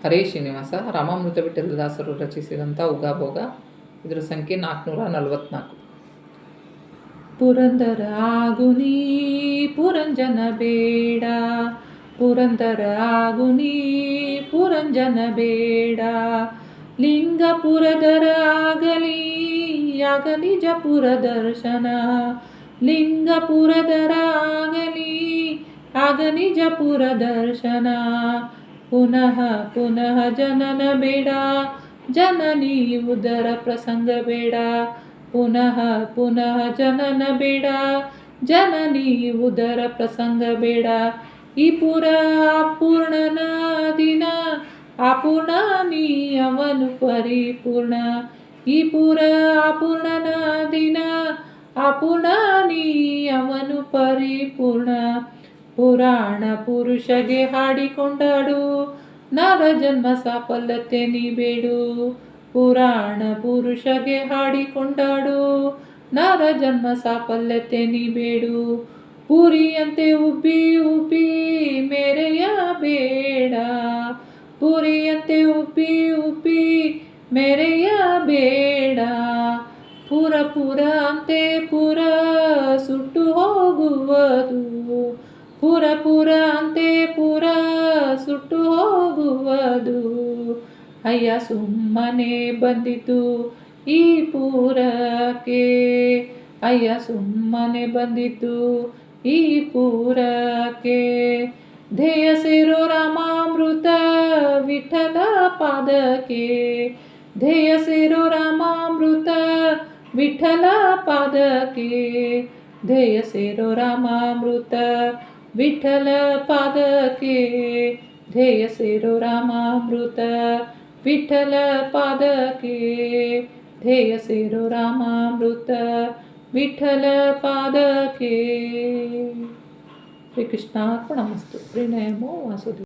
ಹರೇ ಶ್ರೀನಿವಾಸ. ರಾಮಾಮೃತ ವಿಠಲದಾಸರು ರಚಿಸಿದಂಥ ಉಗಾಭೋಗ. ಇದರ ಸಂಖ್ಯೆ 444. ಪುರಂದರ ಆಗುನಿ ಪುರಂಜನ ಬೇಡ, ಪುರಂದರ ಆಗುನಿ ಪುರಂಜನ ಬೇಡ, ಲಿಂಗಪುರದರ ಆಗಲಿ ಆಗ ನಿಜಪುರ ದರ್ಶನ, ಲಿಂಗಪುರದರ ಆಗಲಿ ಆಗ ನಿಜಪುರ ದರ್ಶನ. ಪುನಃ ಪುನಃ ಜನನ ಬೇಡ, ಜನನಿ ಉದರ ಪ್ರಸಂಗ ಬೇಡ, ಪುನಃ ಪುನಃ ಜನನ ಬೇಡ, ಜನನಿ ಉದರ ಪ್ರಸಂಗ ಬೇಡ. ಈ ಪುರ ಅಪೂರ್ಣನ ದಿನ ಅಪೂರ್ಣ ನೀ ಅವನು ಪರಿಪೂರ್ಣ, ಈ ಪುರ ಅಪೂರ್ಣನ ದಿನ ಅಪೂರ್ಣ ನೀ ಅವನು ಪರಿಪೂರ್ಣ. ಪುರಾಣ ಪುರುಷಗೆ ಹಾಡಿಕೊಂಡಾಡು, ನರ ಜನ್ಮ ಸಾಫಲ್ಯತೆ ನೀ ಬೇಡು, ಪುರಾಣ ಪುರುಷಗೆ ಹಾಡಿಕೊಂಡಾಡು, ನರ ಜನ್ಮ ಸಾಫಲ್ಯತೆ ನೀ ಬೇಡು. ಪುರಿಯಂತೆ ಉಬ್ಬಿ ಉಬ್ಬಿ ಮೇರೆಯ ಬೇಡ, ಪುರಿಯಂತೆ ಉಬ್ಬಿ ಉಬ್ಬಿ ಮೇರೆಯ ಬೇಡ, ಪುರ ಪುರ ಅಂತೆ ಪುರ ಸುಟ್ಟು ಹೋಗುವುದು, ಪುರ ಪುರ ಅಂತೆ ಪುರ ಸುಟ್ಟು ಹೋಗುವುದು. ಅಯ್ಯ ಸುಮ್ಮನೆ ಬಂದಿತು ಈ ಪುರಕ್ಕೆ, ಅಯ್ಯ ಸುಮ್ಮನೆ ಬಂದಿತು ಈ ಪುರಕ್ಕೆ. ಧ್ಯೇಯ ಸೇರೋ ರಾಮಾಮೃತ ವಿಠಲ ಪಾದಕ್ಕೆ, ಧ್ಯೇಯ ಸೇರೋ ರಾಮಾಮೃತ ವಿಠಲ ಪಾದಕ್ಕೆ, ಧ್ಯೇಯ ಸೇರೋ ರಾಮಾಮೃತ ವಿಠಲ ಪಾದಕ್ಕೆ, ಧ್ಯೇಯ ಸೇರೋ ರಾಮಾಮೃತ ವಿಠಲ ಪಾದಕ್ಕೆ, ಧ್ಯೇಯ ಸೇರೋ ರಾಮಾಮೃತ ವಿಠಲ ಪಾದಕ್ಕೆ. ಶ್ರೀಕೃಷ್ಣಾರ್ಪಣಮಸ್ತು. ಪ್ರಣಯಮೋ ವಾಸುದೇವ.